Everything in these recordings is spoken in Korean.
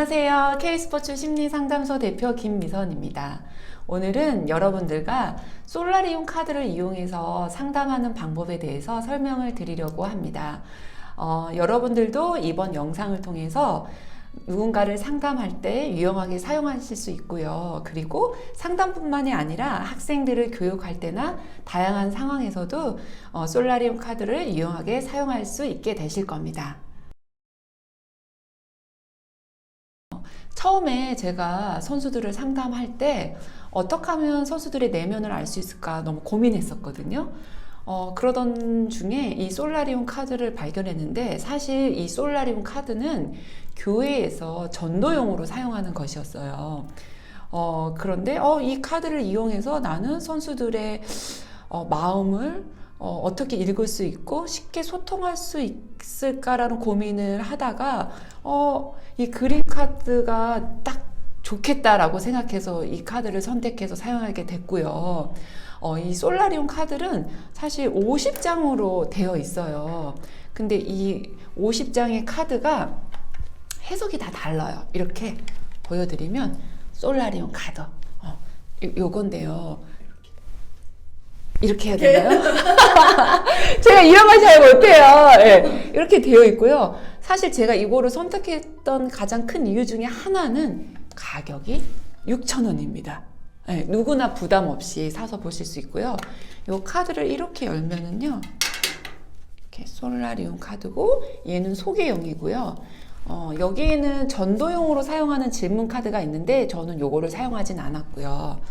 안녕하세요. K스포츠 심리상담소 대표 김미선입니다. 오늘은 여러분들과 솔라리움 카드를 이용해서 상담하는 방법에 대해서 설명을 드리려고 합니다. 여러분들도 이번 영상을 통해서 누군가를 상담할 때 유용하게 사용하실 수 있고요. 그리고 상담뿐만이 아니라 학생들을 교육할 때나 다양한 상황에서도 솔라리움 카드를 유용하게 사용할 수 있게 되실 겁니다. 처음에 제가 선수들을 상담할 때 어떻게 하면 선수들의 내면을 알 수 있을까 너무 고민했었거든요. 그러던 중에 이 솔라리움 카드를 발견했는데, 사실 이 솔라리움 카드는 교회에서 전도용으로 사용하는 것이었어요. 그런데 이 카드를 이용해서 나는 선수들의 마음을 어떻게 읽을 수 있고 쉽게 소통할 수 있을까라는 고민을 하다가 이 그림 카드가 딱 좋겠다라고 생각해서 이 카드를 선택해서 사용하게 됐고요. 이 솔라리움 카드는 사실 50장으로 되어 있어요. 근데 이 50장의 카드가 해석이 다 달라요. 이렇게 보여드리면 솔라리움 카드 요건데요. 이렇게 해야 되나요? 제가 이런 걸 잘 못해요. 네, 이렇게 되어 있고요. 사실 제가 이거를 선택했던 가장 큰 이유 중에 하나는 가격이 6,000원입니다. 네, 누구나 부담 없이 사서 보실 수 있고요. 이 카드를 이렇게 열면은요, 이렇게 솔라리움 카드고, 얘는 소개용이고요. 여기에는 전도용으로 사용하는 질문 카드가 있는데 저는 요거를 사용하진 않았고요.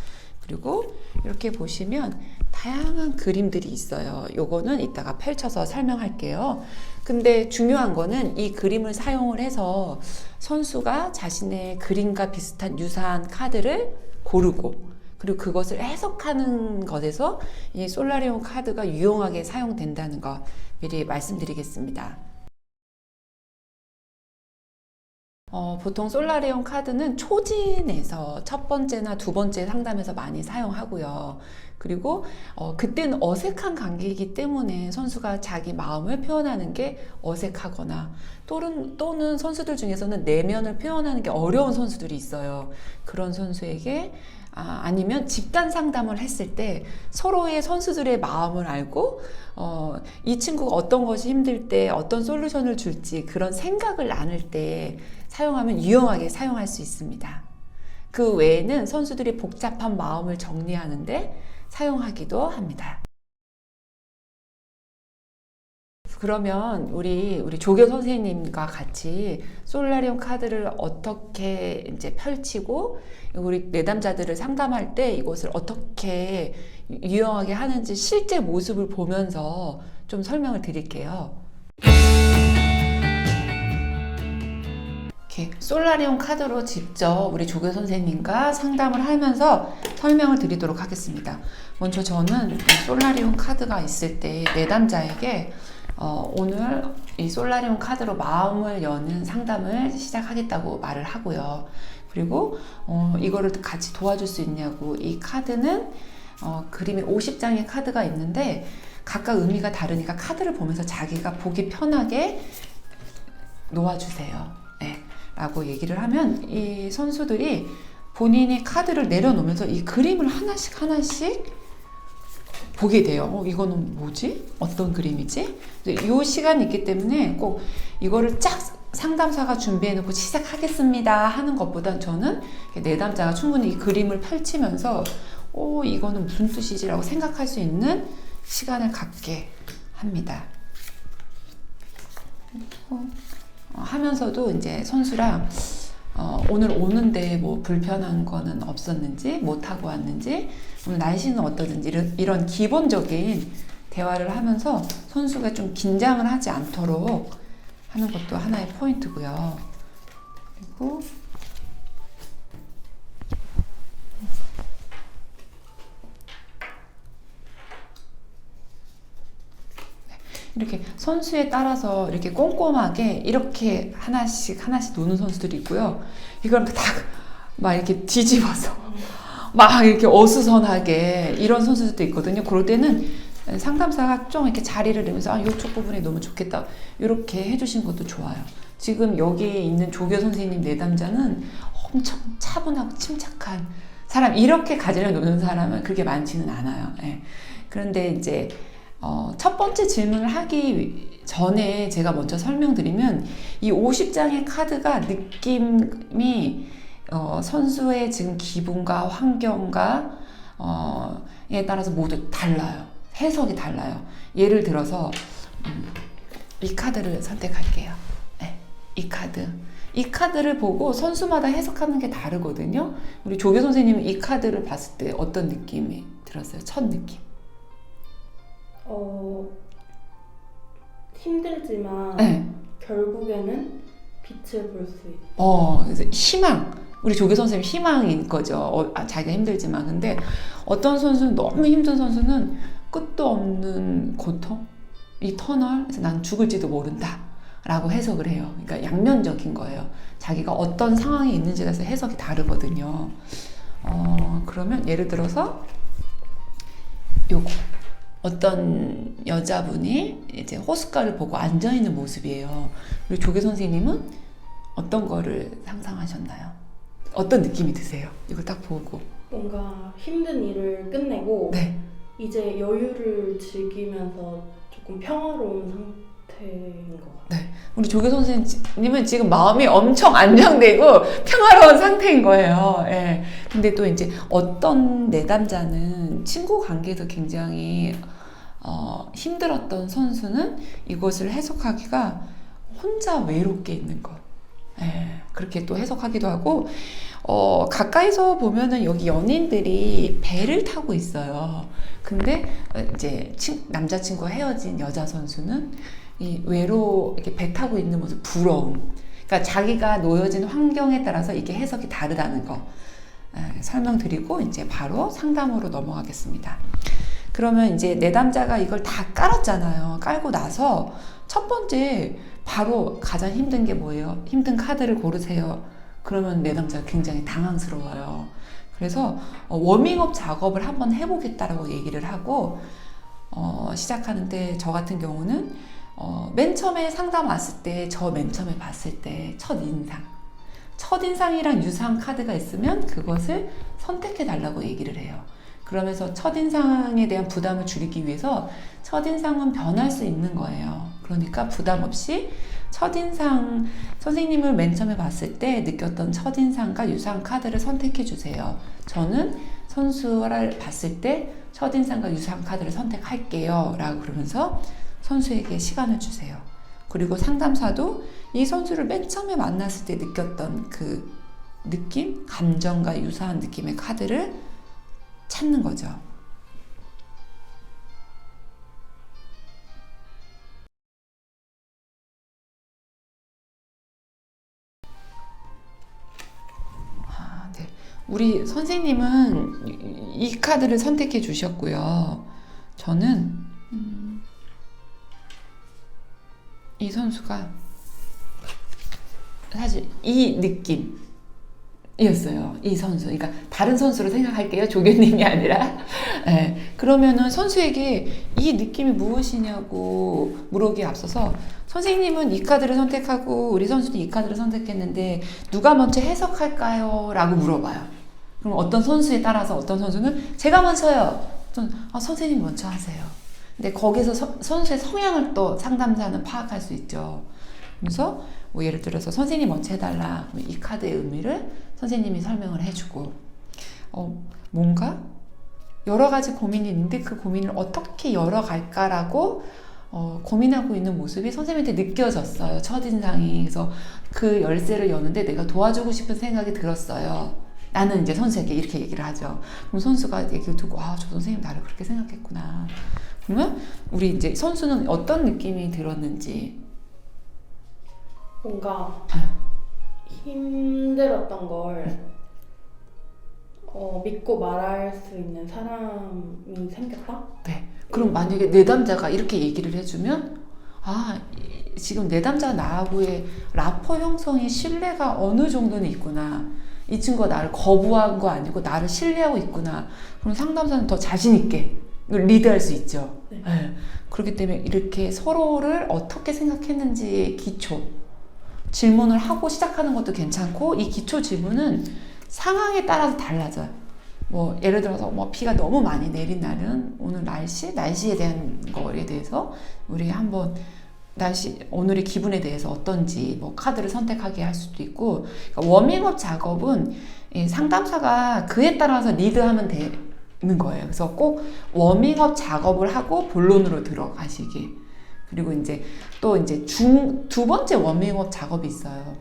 그리고 이렇게 보시면 다양한 그림들이 있어요. 요거는 이따가 펼쳐서 설명할게요. 근데 중요한 거는 이 그림을 사용을 해서 선수가 자신의 그림과 비슷한 유사한 카드를 고르고, 그리고 그것을 해석하는 것에서 이 솔라리움 카드가 유용하게 사용된다는 거 미리 말씀드리겠습니다. 보통 솔라리움 카드는 초진에서 첫 번째나 두 번째 상담에서 많이 사용하고요. 그리고 그때는 어색한 관계이기 때문에 선수가 자기 마음을 표현하는 게 어색하거나 또는 선수들 중에서는 내면을 표현하는 게 어려운 선수들이 있어요. 그런 선수에게 아니면 집단 상담을 했을 때 서로의 선수들의 마음을 알고 이 친구가 어떤 것이 힘들 때 어떤 솔루션을 줄지 그런 생각을 나눌 때 사용하면 유용하게 사용할 수 있습니다. 그 외에는 선수들이 복잡한 마음을 정리하는데 사용하기도 합니다. 그러면 우리 조교 선생님과 같이 솔라리움 카드를 어떻게 이제 펼치고 우리 내담자들을 상담할 때 이것을 어떻게 유용하게 하는지 실제 모습을 보면서 좀 설명을 드릴게요. 이렇게 솔라리움 카드로 직접 우리 조교 선생님과 상담을 하면서 설명을 드리도록 하겠습니다. 먼저 저는 솔라리움 카드가 있을 때 내담자에게 오늘 이 솔라리움 카드로 마음을 여는 상담을 시작하겠다고 말을 하고요. 그리고 이거를 같이 도와줄 수 있냐고, 이 카드는 그림이 50장의 카드가 있는데 각각 의미가 다르니까 카드를 보면서 자기가 보기 편하게 놓아주세요. 네, 라고 얘기를 하면 이 선수들이 본인이 카드를 내려놓으면서 이 그림을 하나씩 보게 돼요. 이거는 뭐지? 어떤 그림이지? 이 시간이 있기 때문에 꼭 이거를 쫙 상담사가 준비해놓고 시작하겠습니다 하는 것보단 저는 내담자가 충분히 이 그림을 펼치면서 이거는 무슨 뜻이지라고 생각할 수 있는 시간을 갖게 합니다. 하면서도 이제 선수랑 오늘 오는데 뭐 불편한 거는 없었는지, 못 하고 왔는지, 오늘 날씨는 어떠든지 이런 기본적인 대화를 하면서 선수가 좀 긴장을 하지 않도록 하는 것도 하나의 포인트고요. 그리고 이렇게 선수에 따라서 이렇게 꼼꼼하게 이렇게 하나씩 노는 선수들이 있고요. 이걸 막 이렇게 뒤집어서 막 이렇게 어수선하게 이런 선수들도 있거든요. 그럴 때는 상담사가 좀 이렇게 자리를 내면서 이쪽 부분이 너무 좋겠다 이렇게 해주신 것도 좋아요. 지금 여기에 있는 조교 선생님 내담자는 엄청 차분하고 침착한 사람, 이렇게 가지를 노는 사람은 그렇게 많지는 않아요. 예. 그런데 이제 첫 번째 질문을 하기 전에 제가 먼저 설명드리면, 이 50장의 카드가 느낌이 선수의 지금 기분과 환경과 에 따라서 모두 달라요. 해석이 달라요. 예를 들어서 이 카드를 선택할게요. 네, 이 카드를 보고 선수마다 해석하는 게 다르거든요. 우리 조교 선생님은 이 카드를 봤을 때 어떤 느낌이 들었어요? 첫 느낌. 힘들지만 네. 결국에는 빛을 볼 수 있다. 그래서 희망. 우리 조교 선생님 희망인 거죠. 자기가 힘들지만. 근데 어떤 선수는, 너무 힘든 선수는 끝도 없는 고통? 이 터널? 그래서 난 죽을지도 모른다 라고 해석을 해요. 그러니까 양면적인 거예요. 자기가 어떤 상황에 있는지에 따라서 해석이 다르거든요. 그러면 예를 들어서 요거. 어떤 여자분이 이제 호숫가를 보고 앉아있는 모습이에요. 그리고 조교 선생님은 어떤 거를 상상하셨나요? 어떤 느낌이 드세요? 이걸 딱 보고. 뭔가 힘든 일을 끝내고 네. 이제 여유를 즐기면서 조금 평화로운 상태인 것 같아요. 네. 우리 조교 선생님은 지금 마음이 엄청 안정되고 평화로운 상태인 거예요. 예. 근데 또 이제 어떤 내담자는 친구 관계에서 굉장히 힘들었던 선수는 이것을 해석하기가 혼자 외롭게 있는 것. 예. 그렇게 또 해석하기도 하고, 가까이서 보면은 여기 연인들이 배를 타고 있어요. 근데 이제 남자친구와 헤어진 여자 선수는 이 이렇게 배 타고 있는 모습, 부러움. 그러니까 자기가 놓여진 환경에 따라서 이게 해석이 다르다는 거 설명드리고 이제 바로 상담으로 넘어가겠습니다. 그러면 이제 내담자가 이걸 다 깔았잖아요. 깔고 나서 첫 번째 바로 가장 힘든 게 뭐예요? 힘든 카드를 고르세요. 그러면 내담자가 굉장히 당황스러워요. 그래서 워밍업 작업을 한번 해보겠다라고 얘기를 하고 시작하는데, 저 같은 경우는 맨 처음에 상담 왔을 때, 맨 처음에 봤을 때 첫인상이랑 유사한 카드가 있으면 그것을 선택해 달라고 얘기를 해요. 그러면서 첫인상에 대한 부담을 줄이기 위해서 첫인상은 변할 수 있는 거예요. 그러니까 부담 없이 첫인상, 선생님을 맨 처음에 봤을 때 느꼈던 첫인상과 유사한 카드를 선택해 주세요. 저는 선수를 봤을 때 첫인상과 유사한 카드를 선택할게요 라고 그러면서 선수에게 시간을 주세요. 그리고 상담사도 이 선수를 맨 처음에 만났을 때 느꼈던 그 느낌, 감정과 유사한 느낌의 카드를 찾는 거죠. 네. 우리 선생님은 이 카드를 선택해 주셨고요. 저는 이 선수가 사실 이 느낌이었어요. 이 선수. 그러니까 다른 선수로 생각할게요. 조교님이 아니라. 네. 그러면은 선수에게 이 느낌이 무엇이냐고 물어보기에 앞서서, 선생님은 이 카드를 선택하고 우리 선수는 이 카드를 선택했는데 누가 먼저 해석할까요? 라고 물어봐요. 그럼 어떤 선수에 따라서 어떤 선수는 제가 먼저요. 선생님 먼저 하세요. 근데 거기서 선수의 성향을 또 상담사는 파악할 수 있죠. 그래서 뭐 예를 들어서 선생님 먼저 해달라. 이 카드의 의미를 선생님이 설명을 해주고, 뭔가 여러 가지 고민이 있는데 그 고민을 어떻게 열어갈까라고 고민하고 있는 모습이 선생님한테 느껴졌어요. 첫인상이. 그래서 그 열쇠를 여는데 내가 도와주고 싶은 생각이 들었어요. 나는 이제 선수에게 이렇게 얘기를 하죠. 그럼 선수가 얘기를 듣고, 저 선생님 나를 그렇게 생각했구나. 그러면 우리 이제 선수는 어떤 느낌이 들었는지. 뭔가 힘들었던 걸 믿고 말할 수 있는 사람이 생겼다? 네. 그럼 만약에 내담자가 이렇게 얘기를 해주면, 지금 내담자가 나하고의 라포 형성의 신뢰가 어느 정도는 있구나. 이 친구가 나를 거부한 거 아니고 나를 신뢰하고 있구나. 그럼 상담사는 더 자신 있게 리드할 수 있죠. 네. 네. 그렇기 때문에 이렇게 서로를 어떻게 생각했는지의 기초, 질문을 하고 시작하는 것도 괜찮고, 이 기초 질문은 상황에 따라서 달라져요. 뭐 예를 들어서 뭐 비가 너무 많이 내린 날은 오늘 날씨에 대한 거에 대해서 우리 한번 오늘의 기분에 대해서 어떤지 뭐 카드를 선택하게 할 수도 있고, 그러니까 워밍업 작업은 이 상담사가 그에 따라서 리드하면 되는 거예요. 그래서 꼭 워밍업 작업을 하고 본론으로 들어가시기. 그리고 이제 또 이제 두 번째 워밍업 작업이 있어요.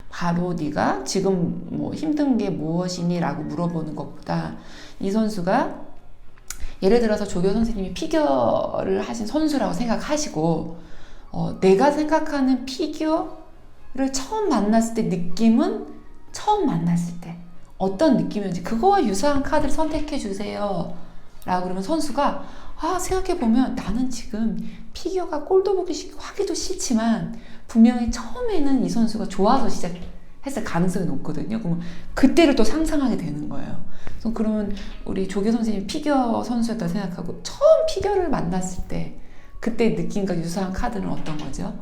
바로 네가 지금 뭐 힘든 게 무엇이니? 라고 물어보는 것보다 이 선수가 예를 들어서 조교 선생님이 피겨를 하신 선수라고 생각하시고 내가 생각하는 피겨를 처음 만났을 때 느낌은 처음 만났을 때 어떤 느낌이었는지 그거와 유사한 카드를 선택해 주세요 라고 그러면 선수가 생각해보면 나는 지금 피겨가 꼴도 보기 하기도 싫지만 분명히 처음에는 이 선수가 좋아서 시작했을 가능성이 높거든요. 그러면 그때를 또 상상하게 되는 거예요. 그러면 우리 조교 선생님이 피겨 선수였다고 생각하고 처음 피겨를 만났을 때 그때 느낌과 유사한 카드는 어떤 거죠?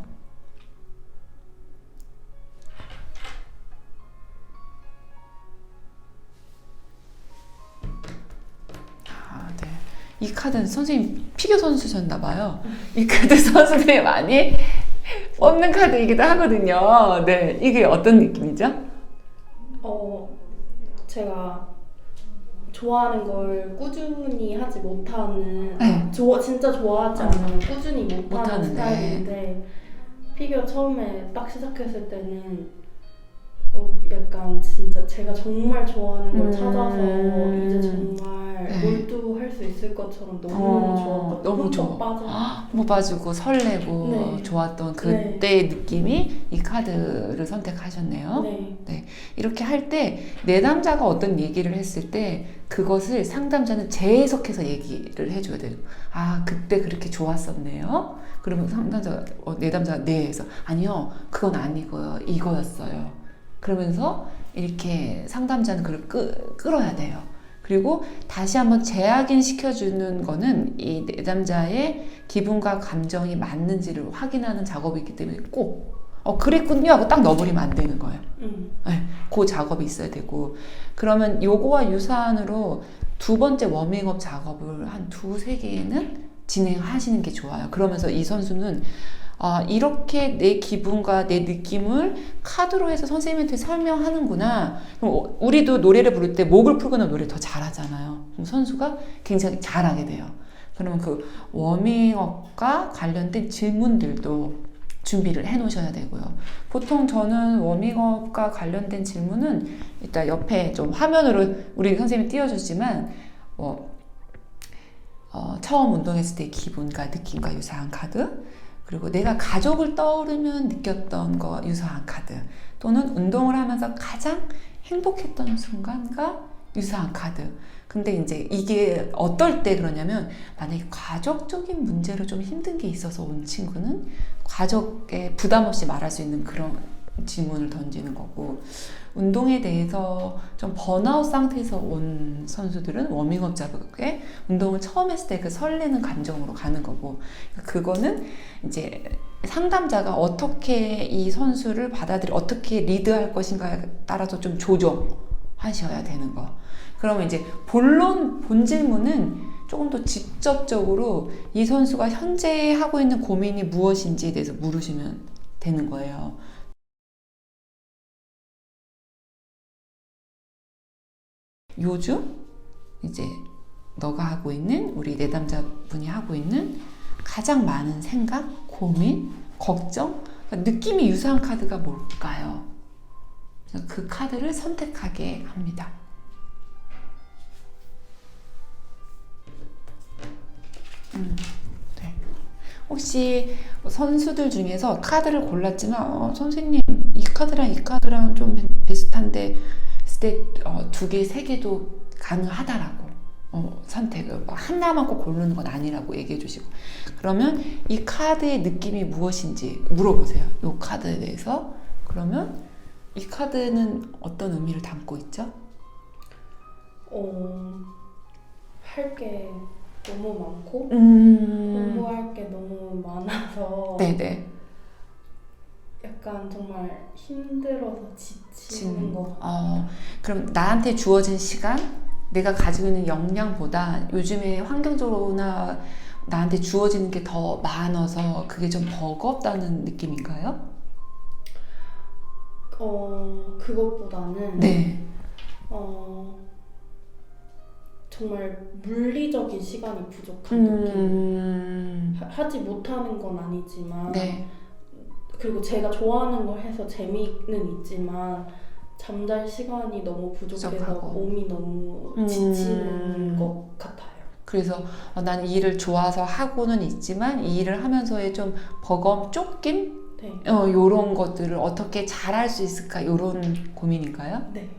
네. 이 카드는 선생님 피겨 선수셨나 봐요. 이 카드 선수들이 많이 뽑는 카드이기도 하거든요. 네, 이게 어떤 느낌이죠? 제가 좋아하는 걸 꾸준히 하지 못하는, 네. 진짜 좋아하지 않으면 꾸준히 못하는 스타일인데, 피겨 처음에 딱 시작했을 때는 약간 진짜 제가 정말 좋아하는 걸 찾아서 이제 정말 몰두할 수 있을 것처럼 너무너무 좋았고 너무 좋아. 빠지고 설레고 좋았던 그때의 느낌이 이 카드를 선택하셨네요. 네. 이렇게 할 때 내담자가 어떤 얘기를 했을 때 그것을 상담자는 재해석해서 얘기를 해줘야 돼요. 그때 그렇게 좋았었네요. 그러면 내담자가 네 해서 아니요 그건 아니고요 이거였어요. 그러면서 이렇게 상담자는 그걸 끌어야 돼요. 그리고 다시 한번 재확인 시켜주는 거는 이 내담자의 기분과 감정이 맞는지를 확인하는 작업이기 때문에 꼭 그랬군요 하고 딱 넣어버리면 안 되는 거예요. 네, 그 작업이 있어야 되고, 그러면 요거와 유사한으로 두 번째 워밍업 작업을 한 2-3개는 진행하시는 게 좋아요. 그러면서 이 선수는 이렇게 내 기분과 내 느낌을 카드로 해서 선생님한테 설명하는구나. 그럼 우리도 노래를 부를 때 목을 풀거나 노래를 더 잘하잖아요. 그럼 선수가 굉장히 잘하게 돼요. 그러면 그 워밍업과 관련된 질문들도 준비를 해 놓으셔야 되고요. 보통 저는 워밍업과 관련된 질문은 이따 옆에 좀 화면으로 우리 선생님이 띄워주지만 처음 운동했을 때 기분과 느낌과 유사한 카드, 그리고 내가 가족을 떠오르면 느꼈던 거 유사한 카드, 또는 운동을 하면서 가장 행복했던 순간과 유사한 카드. 근데 이제 이게 어떨 때 그러냐면 만약에 가족적인 문제로 좀 힘든 게 있어서 온 친구는 가족에 부담 없이 말할 수 있는 그런 질문을 던지는 거고, 운동에 대해서 좀 번아웃 상태에서 온 선수들은 워밍업 작업에 운동을 처음 했을 때 그 설레는 감정으로 가는 거고, 그거는 이제 상담자가 어떻게 이 선수를 어떻게 리드할 것인가에 따라서 좀 조정하셔야 되는 거. 그러면 이제 본 질문은 조금 더 직접적으로 이 선수가 현재 하고 있는 고민이 무엇인지에 대해서 물으시면 되는 거예요. 요즘 이제 너가 하고 있는, 우리 내담자분이 하고 있는 가장 많은 생각, 고민, 걱정, 그러니까 느낌이 유사한 카드가 뭘까요? 그 카드를 선택하게 합니다. 네. 혹시 선수들 중에서 카드를 골랐지만 선생님 이 카드랑 좀 비슷한데 했을 때 2개, 3개도 가능하다라고 선택을 하나만 꼭 고르는 건 아니라고 얘기해 주시고, 그러면 이 카드의 느낌이 무엇인지 물어보세요. 이 카드에 대해서. 그러면 이 카드는 어떤 의미를 담고 있죠? 할 게 너무 많고 음. 공부할 게 너무 많아서 네네. 약간 정말 힘들어서 지치는 것 같아요. 그럼 나한테 주어진 시간, 내가 가지고 있는 역량보다 요즘에 환경적으로나 나한테 주어지는 게 더 많아서 그게 좀 버겁다는 느낌인가요? 그것보다는 네. 정말 물리적인 시간이 부족한 느낌. 하지 못하는 건 아니지만 네. 그리고 제가 좋아하는 걸 해서 재미는 있지만 잠잘 시간이 너무 부족해서 부족하고. 몸이 너무 지치는 것 같아요. 그래서 난 이 일을 좋아서 하고는 있지만 이 일을 하면서의 좀 버거움, 쫓김? 네. 요런 것들을 어떻게 잘할 수 있을까? 요런 고민인가요? 네.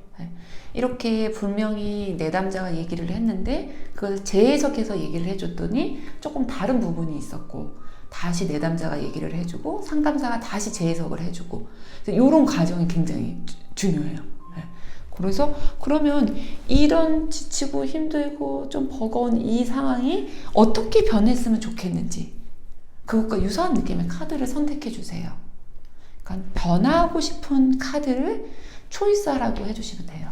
이렇게 분명히 내담자가 얘기를 했는데 그걸 재해석해서 얘기를 해줬더니 조금 다른 부분이 있었고 다시 내담자가 얘기를 해주고 상담사가 다시 재해석을 해주고 이런 과정이 굉장히 중요해요. 그래서 그러면 이런 지치고 힘들고 좀 버거운 이 상황이 어떻게 변했으면 좋겠는지 그것과 유사한 느낌의 카드를 선택해 주세요. 그러니까 변하고 싶은 카드를 초이스하라고 해주시면 돼요.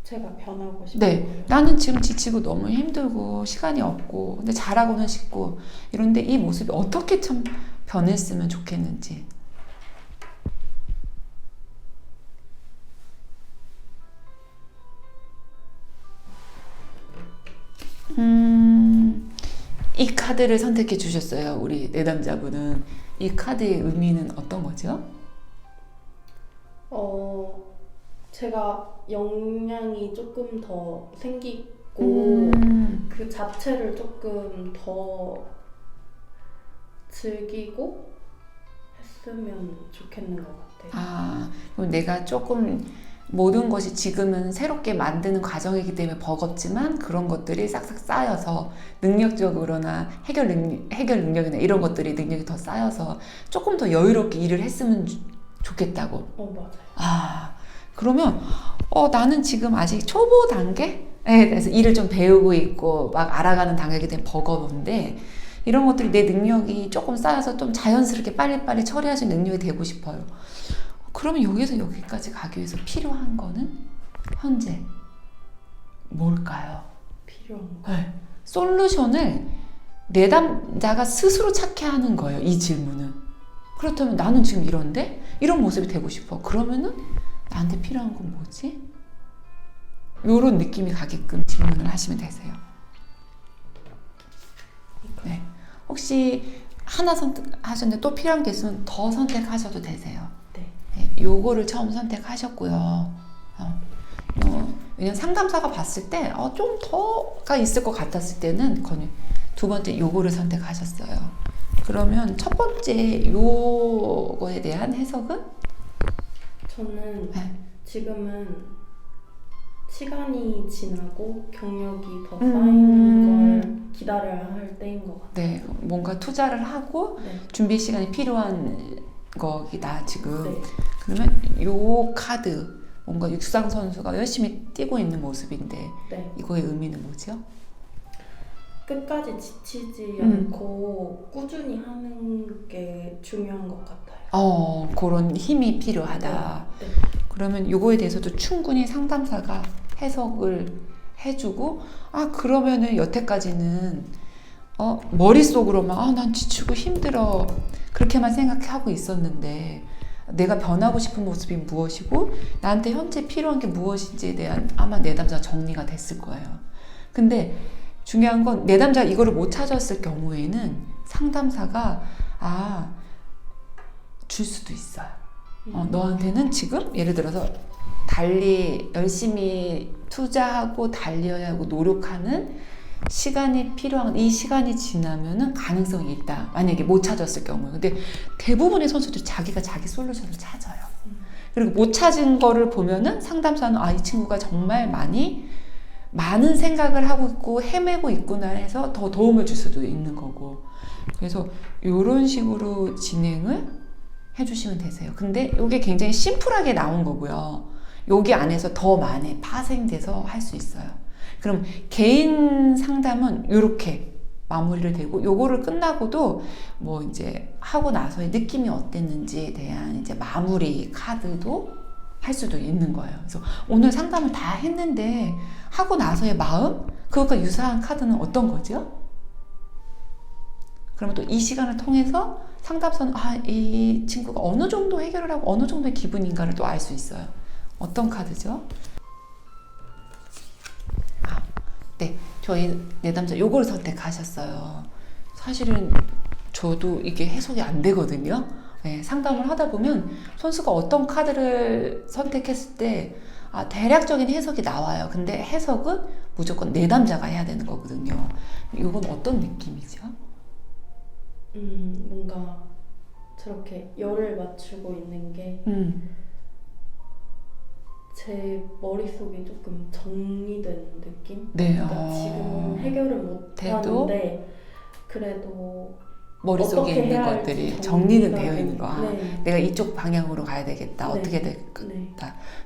제가 변하고 싶은 네, 거예요. 나는 지금 지치고 너무 힘들고 시간이 없고 근데 잘하고는 싶고 이런데 이 모습이 어떻게 좀 변했으면 좋겠는지. 이 카드를 선택해 주셨어요. 우리 내담자분은 이 카드의 의미는 어떤 거죠? 제가 역량이 조금 더 생기고 그 자체를 조금 더 즐기고 했으면 좋겠는 것 같아요. 그럼 내가 조금 모든 것이 지금은 새롭게 만드는 과정이기 때문에 버겁지만 그런 것들이 싹싹 쌓여서 능력적으로나 해결 능력이나 이런 것들이 능력이 더 쌓여서 조금 더 여유롭게 일을 했으면 좋겠다고. 맞아요. 그러면 나는 지금 아직 초보 단계에 대해서 일을 좀 배우고 있고 막 알아가는 단계이기 때문에 버거운데 이런 것들이 내 능력이 조금 쌓여서 좀 자연스럽게 빨리빨리 처리할 수 있는 능력이 되고 싶어요. 그러면 여기서 여기까지 가기 위해서 필요한 거는 현재 뭘까요? 필요한 거. 솔루션을 내담자가 스스로 찾게 하는 거예요. 이 질문은. 그렇다면 나는 지금 이런데 이런 모습이 되고 싶어. 그러면은 나한테 필요한 건 뭐지? 요런 느낌이 가게끔 질문을 하시면 되세요. 네. 혹시 하나 선택하셨는데 또 필요한 게 있으면 더 선택하셔도 되세요. 네. 요거를 처음 선택하셨고요. 왜냐면 상담사가 봤을 때 좀 더가 있을 것 같았을 때는 두 번째 요거를 선택하셨어요. 그러면 첫 번째 요거에 대한 해석은? 저는 지금은 시간이 지나고 경력이 더 쌓이는 걸 기다려야 할 때인 것 같아요. 네, 뭔가 투자를 하고 준비 시간이 필요한 거기다 지금. 그러면 요 카드 뭔가 육상 선수가 열심히 뛰고 있는 모습인데 이거의 의미는 뭐죠? 끝까지 지치지 않고 꾸준히 하는 게 중요한 것 같아요. 그런 힘이 필요하다. 그러면 요거에 대해서도 충분히 상담사가 해석을 해주고 그러면은 여태까지는 머릿속으로만 난 지치고 힘들어 그렇게만 생각하고 있었는데 내가 변하고 싶은 모습이 무엇이고 나한테 현재 필요한 게 무엇인지에 대한 아마 내담자가 정리가 됐을 거예요. 근데 중요한 건 내담자가 이거를 못 찾았을 경우에는 상담사가 줄 수도 있어요. 너한테는 지금 예를 들어서 열심히 투자하고 달려야 하고 노력하는 시간이 필요한 이 시간이 지나면은 가능성이 있다. 만약에 못 찾았을 경우에. 근데 대부분의 선수들이 자기가 자기 솔루션을 찾아요. 그리고 못 찾은 거를 보면은 상담사는 이 친구가 정말 많은 생각을 하고 있고 헤매고 있구나 해서 더 도움을 줄 수도 있는 거고. 그래서 이런 식으로 진행을 해주시면 되세요. 근데 이게 굉장히 심플하게 나온 거고요. 여기 안에서 더 많이 파생돼서 할 수 있어요. 그럼 개인 상담은 이렇게 마무리를 되고, 요거를 끝나고도 뭐 이제 하고 나서의 느낌이 어땠는지에 대한 이제 마무리 카드도 할 수도 있는 거예요. 그래서 오늘 상담을 다 했는데 하고 나서의 마음? 그것과 유사한 카드는 어떤 거죠? 그러면 또 이 시간을 통해서 상담사는 이 친구가 어느 정도 해결을 하고 어느 정도의 기분인가를 또 알 수 있어요. 어떤 카드죠? 네, 저희 내담자 요걸 선택하셨어요. 사실은 저도 이게 해석이 안 되거든요. 네, 상담을 하다 보면 선수가 어떤 카드를 선택했을 때 대략적인 해석이 나와요. 근데 해석은 무조건 내담자가 해야 되는 거거든요. 이건 어떤 느낌이죠? 뭔가 저렇게 열을 맞추고 있는 게 제 머릿속이 조금 정리된 느낌? 네. 그러니까 지금은 해결을 못 하는데 그래도 머릿속에 어떻게 있는 해야 것들이 할지 정리는 정리가 되어 있는 거. 네. 내가 이쪽 방향으로 가야 되겠다. 네. 어떻게 될까? 네.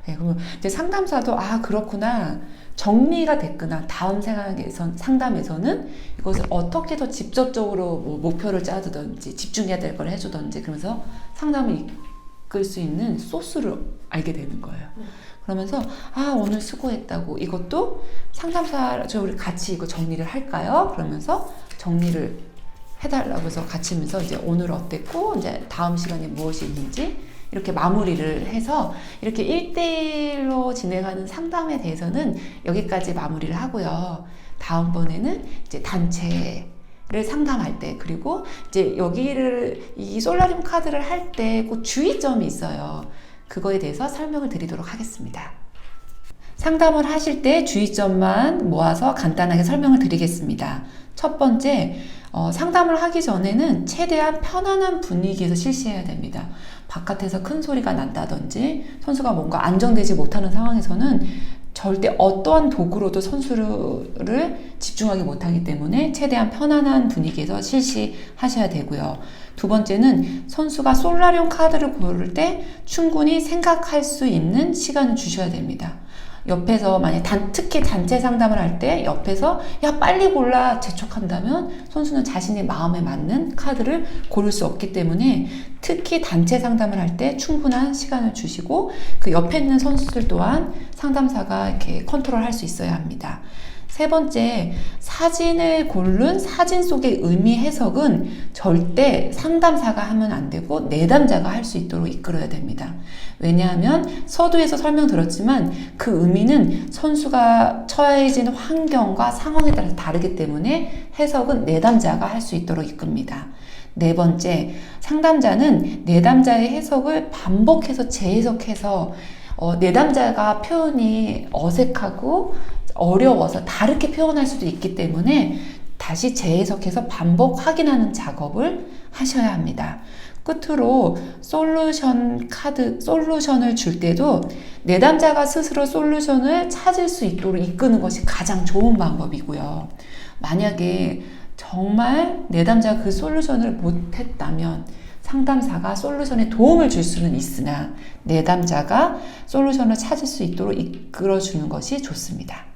네, 그러면 이제 상담사도 그렇구나. 정리가 됐구나. 다음 상담에서는 이것을 어떻게 더 직접적으로 뭐 목표를 짜두든지 집중해야 될 걸 해주든지 그러면서 상담을 이끌 수 있는 소스를 알게 되는 거예요. 그러면서 오늘 수고했다고, 이것도 상담사 우리 같이 이거 정리를 할까요? 그러면서 정리를 해달라고 해서 같이 하면서 이제 오늘 어땠고 이제 다음 시간에 무엇이 있는지 이렇게 마무리를 해서 이렇게 1대1로 진행하는 상담에 대해서는 여기까지 마무리를 하고요. 다음번에는 이제 단체를 상담할 때, 그리고 이제 이 솔라리움 카드를 할 때 꼭 주의점이 있어요. 그거에 대해서 설명을 드리도록 하겠습니다. 상담을 하실 때 주의점만 모아서 간단하게 설명을 드리겠습니다. 첫 번째, 상담을 하기 전에는 최대한 편안한 분위기에서 실시해야 됩니다. 바깥에서 큰 소리가 난다든지 선수가 뭔가 안정되지 못하는 상황에서는 절대 어떠한 도구로도 선수를 집중하기 못하기 때문에 최대한 편안한 분위기에서 실시하셔야 되고요. 두 번째는 선수가 솔라리움 카드를 고를 때 충분히 생각할 수 있는 시간을 주셔야 됩니다. 옆에서 만약 특히 단체 상담을 할 때 옆에서 빨리 골라 재촉한다면 선수는 자신의 마음에 맞는 카드를 고를 수 없기 때문에 특히 단체 상담을 할 때 충분한 시간을 주시고 그 옆에 있는 선수들 또한 상담사가 이렇게 컨트롤할 수 있어야 합니다. 세 번째, 사진을 고른 사진 속의 의미 해석은 절대 상담사가 하면 안 되고 내담자가 할 수 있도록 이끌어야 됩니다. 왜냐하면 서두에서 설명드렸지만 그 의미는 선수가 처해진 환경과 상황에 따라서 다르기 때문에 해석은 내담자가 할 수 있도록 이끕니다. 네 번째, 상담자는 내담자의 해석을 반복해서 재해석해서 내담자가 표현이 어색하고 어려워서 다르게 표현할 수도 있기 때문에 다시 재해석해서 반복 확인하는 작업을 하셔야 합니다. 끝으로 솔루션을 줄 때도 내담자가 스스로 솔루션을 찾을 수 있도록 이끄는 것이 가장 좋은 방법이고요. 만약에 정말 내담자가 그 솔루션을 못했다면 상담사가 솔루션에 도움을 줄 수는 있으나 내담자가 솔루션을 찾을 수 있도록 이끌어주는 것이 좋습니다.